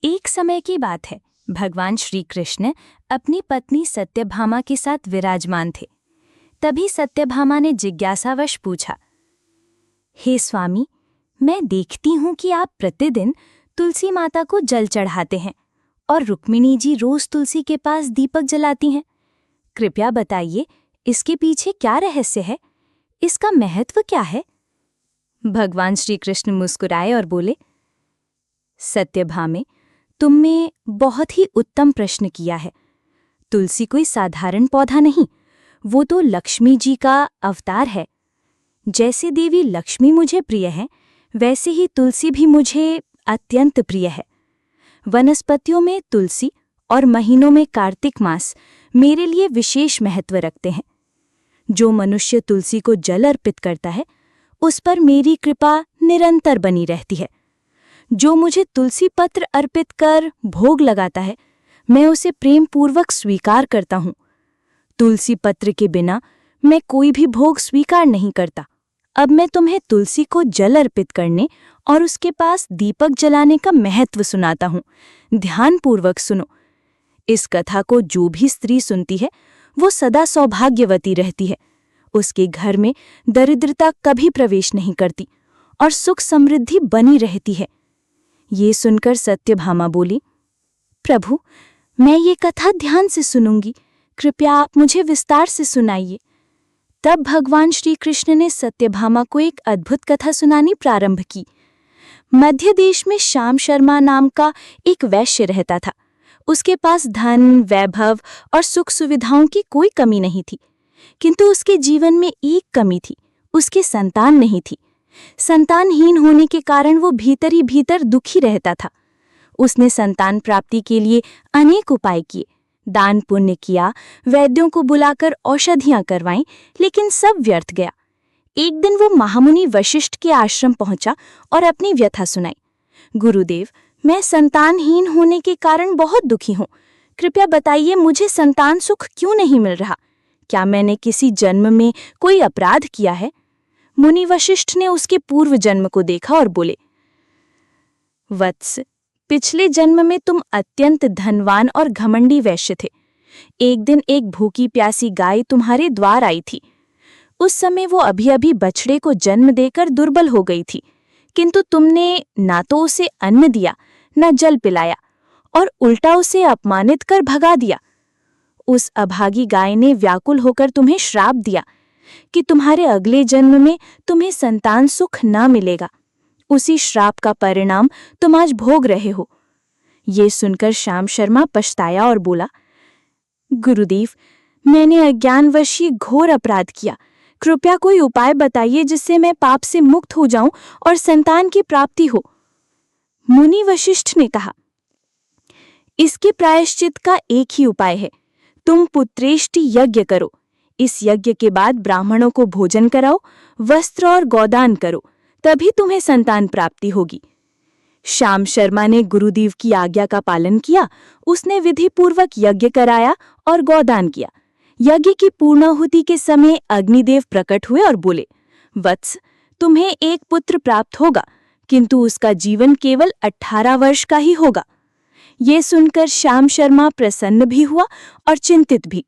एक समय की बात है। भगवान श्री कृष्ण अपनी पत्नी सत्यभामा के साथ विराजमान थे। तभी सत्यभामा ने जिज्ञासावश पूछा, हे स्वामी, मैं देखती हूँ कि आप प्रतिदिन तुलसी माता को जल चढ़ाते हैं और रुक्मिणी जी रोज तुलसी के पास दीपक जलाती हैं। कृपया बताइए, इसके पीछे क्या रहस्य है? इसका महत्व क्या है? भगवान श्री कृष्ण मुस्कुराए और बोले, सत्यभामे, तुमने बहुत ही उत्तम प्रश्न किया है। तुलसी कोई साधारण पौधा नहीं, वो तो लक्ष्मी जी का अवतार है। जैसे देवी लक्ष्मी मुझे प्रिय है, वैसे ही तुलसी भी मुझे अत्यंत प्रिय है। वनस्पतियों में तुलसी और महीनों में कार्तिक मास मेरे लिए विशेष महत्व रखते हैं। जो मनुष्य तुलसी को जल अर्पित करता है, उस पर मेरी कृपा निरंतर बनी रहती है। जो मुझे तुलसी पत्र अर्पित कर भोग लगाता है, मैं उसे प्रेम पूर्वक स्वीकार करता हूँ। तुलसी पत्र के बिना मैं कोई भी भोग स्वीकार नहीं करता। अब मैं तुम्हें तुलसी को जल अर्पित करने और उसके पास दीपक जलाने का महत्व सुनाता हूँ। ध्यानपूर्वक सुनो। इस कथा को जो भी स्त्री सुनती है, वो सदा सौभाग्यवती रहती है। उसके घर में दरिद्रता कभी प्रवेश नहीं करती और सुख समृद्धि बनी रहती है। ये सुनकर सत्यभामा बोली, प्रभु, मैं ये कथा ध्यान से सुनूंगी। कृपया आप मुझे विस्तार से सुनाइए। तब भगवान श्री कृष्ण ने सत्यभामा को एक अद्भुत कथा सुनानी प्रारंभ की। मध्य देश में श्याम शर्मा नाम का एक वैश्य रहता था। उसके पास धन, वैभव और सुख सुविधाओं की कोई कमी नहीं थी, किंतु उसके जीवन में एक कमी थी, उसकी संतान नहीं थी। संतानहीन होने के कारण वो भीतर ही भीतर दुखी रहता था। उसने संतान प्राप्ति के लिए अनेक उपाय किए, दान पुण्य किया, वैद्यों को बुलाकर औषधियां करवाईं, लेकिन सब व्यर्थ गया। एक दिन वो महामुनि वशिष्ठ के आश्रम पहुंचा और अपनी व्यथा सुनाई। गुरुदेव, मैं संतानहीन होने के कारण बहुत दुखी हूँ। कृपया बताइए, मुझे संतान सुख क्यों नहीं मिल रहा? क्या मैंने किसी जन्म में कोई अपराध किया है? मुनि वशिष्ठ ने उसके पूर्व जन्म को देखा और बोले, वत्स, पिछले जन्म में तुम अत्यंत धनवान और घमंडी वैश्य थे। एक दिन एक भूखी प्यासी गाय तुम्हारे द्वार आई थी। उस समय वो अभी अभी बछड़े को जन्म देकर दुर्बल हो गई थी, किंतु तुमने ना तो उसे अन्न दिया, न जल पिलाया और उल्टा उसे अपमानित कर भगा दिया। उस अभागी गाय ने व्याकुल होकर तुम्हें श्राप दिया कि तुम्हारे अगले जन्म में तुम्हें संतान सुख न मिलेगा। उसी श्राप का परिणाम तुम आज भोग रहे हो। ये सुनकर श्याम शर्मा पछताया और बोला, गुरुदेव, मैंने अज्ञानवश ही घोर अपराध किया। कृपया कोई उपाय बताइए जिससे मैं पाप से मुक्त हो जाऊं और संतान की प्राप्ति हो। मुनि वशिष्ठ ने कहा, इसके प्रायश्चित का एक ही उपाय है। तुम पुत्रेष्टि यज्ञ करो। इस यज्ञ के बाद ब्राह्मणों को भोजन कराओ, वस्त्र और गोदान करो, तभी तुम्हें संतान प्राप्ति होगी। श्याम शर्मा ने गुरुदेव की आज्ञा का पालन किया। उसने विधिपूर्वक यज्ञ कराया और गोदान किया। यज्ञ की पूर्णाहुति के समय अग्निदेव प्रकट हुए और बोले, वत्स, तुम्हें एक पुत्र प्राप्त होगा, किंतु उसका जीवन केवल 18 वर्ष का ही होगा। ये सुनकर श्याम शर्मा प्रसन्न भी हुआ और चिंतित भी।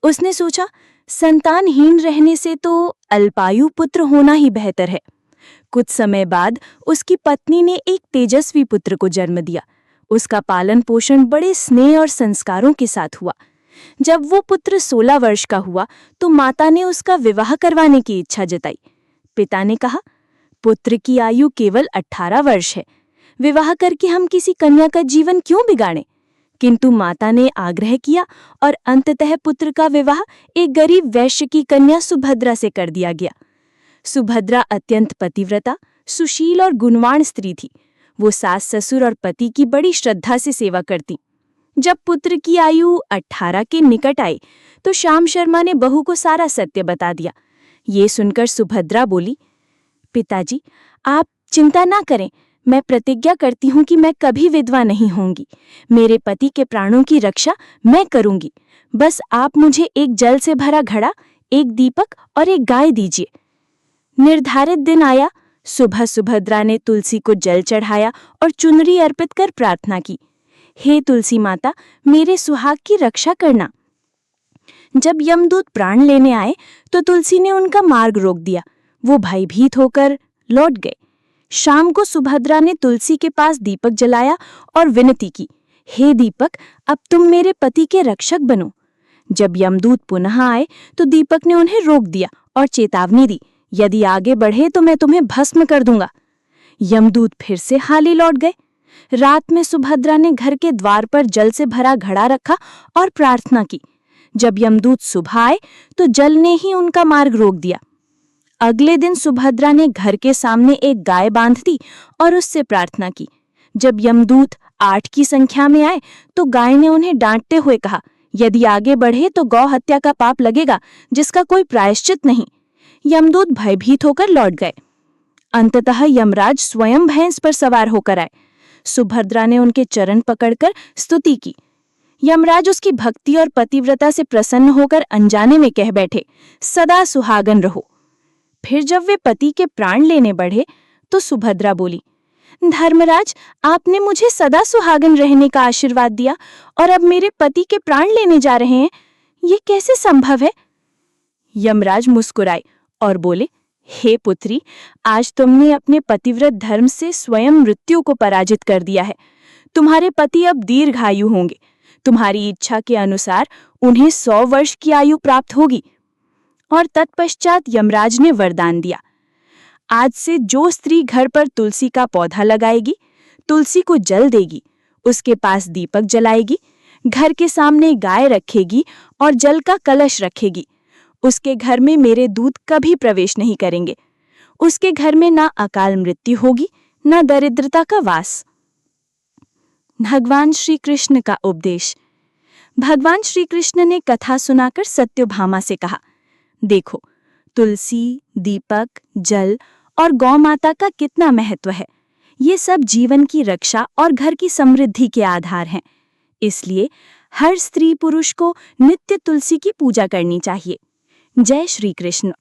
उसने सोचा, संतानहीन रहने से तो अल्पायु पुत्र होना ही बेहतर है। कुछ समय बाद उसकी पत्नी ने एक तेजस्वी पुत्र को जन्म दिया। उसका पालन पोषण बड़े स्नेह और संस्कारों के साथ हुआ। जब वो पुत्र 16 वर्ष का हुआ तो माता ने उसका विवाह करवाने की इच्छा जताई। पिता ने कहा, पुत्र की आयु केवल 18 वर्ष है, विवाह करके हम किसी कन्या का जीवन क्यों बिगाड़ें? किंतु माता ने आग्रह किया और अंततः पुत्र का विवाह एक गरीब वैश्य की कन्या सुभद्रा से कर दिया गया। सुभद्रा अत्यंत पतिव्रता, सुशील और गुणवान स्त्री थी। वो सास ससुर और पति की बड़ी श्रद्धा से सेवा करती। जब पुत्र की आयु 18 के निकट आई तो श्याम शर्मा ने बहू को सारा सत्य बता दिया। ये सुनकर सुभद्रा बोली, पिताजी, आप चिंता ना करें। मैं प्रतिज्ञा करती हूँ कि मैं कभी विधवा नहीं होंगी। मेरे पति के प्राणों की रक्षा मैं करूंगी। बस आप मुझे एक जल से भरा घड़ा, एक दीपक और एक गाय दीजिए। निर्धारित दिन आया। सुबह सुभद्रा ने तुलसी को जल चढ़ाया और चुनरी अर्पित कर प्रार्थना की, हे तुलसी माता, मेरे सुहाग की रक्षा करना। जब यमदूत प्राण लेने आए तो तुलसी ने उनका मार्ग रोक दिया। वो भयभीत होकर लौट गए। शाम को सुभद्रा ने तुलसी के पास दीपक जलाया और विनती की, हे दीपक, अब तुम मेरे पति के रक्षक बनो। जब यमदूत पुनः आए तो दीपक ने उन्हें रोक दिया और चेतावनी दी, यदि आगे बढ़े तो मैं तुम्हें भस्म कर दूंगा। यमदूत फिर से हाली लौट गए। रात में सुभद्रा ने घर के द्वार पर जल से भरा घड़ा रखा और प्रार्थना की। जब यमदूत सुबह आए तो जल ने ही उनका मार्ग रोक दिया। अगले दिन सुभद्रा ने घर के सामने एक गाय बांध दी और उससे प्रार्थना की। जब यमदूत 8 की संख्या में आए तो गाय ने उन्हें डांटते हुए कहा, यदि आगे बढ़े तो गौ हत्या का पाप लगेगा, जिसका कोई प्रायश्चित नहीं। यमदूत भयभीत होकर लौट गए। अंततः यमराज स्वयं भैंस पर सवार होकर आए। सुभद्रा ने उनके चरण पकड़कर स्तुति की। यमराज उसकी भक्ति और पतिव्रता से प्रसन्न होकर अनजाने में कह बैठे, सदा सुहागन रहो। फिर जब वे पति के प्राण लेने बढ़े तो सुभद्रा बोली, धर्मराज, आपने मुझे सदा सुहागन रहने का आशीर्वाद दिया और अब मेरे पति के प्राण लेने जा रहे हैं, ये कैसे संभव है? यमराज मुस्कुराए और बोले, हे पुत्री, आज तुमने अपने पतिव्रत धर्म से स्वयं मृत्यु को पराजित कर दिया है। तुम्हारे पति अब दीर्घायु होंगे। तुम्हारी इच्छा के अनुसार उन्हें 100 वर्ष की आयु प्राप्त होगी। और तत्पश्चात यमराज ने वरदान दिया, आज से जो स्त्री घर पर तुलसी का पौधा लगाएगी, तुलसी को जल देगी, उसके पास दीपक जलाएगी, घर के सामने गाय रखेगी और जल का कलश रखेगी, उसके घर में मेरे दूत कभी प्रवेश नहीं करेंगे। उसके घर में ना अकाल मृत्यु होगी, ना दरिद्रता का वास। भगवान श्री कृष्ण का उपदेश। भगवान श्री कृष्ण ने कथा सुनाकर सत्यभामा से कहा, देखो, तुलसी, दीपक, जल और गौ माता का कितना महत्व है। ये सब जीवन की रक्षा और घर की समृद्धि के आधार हैं। इसलिए हर स्त्री पुरुष को नित्य तुलसी की पूजा करनी चाहिए। जय श्री कृष्ण।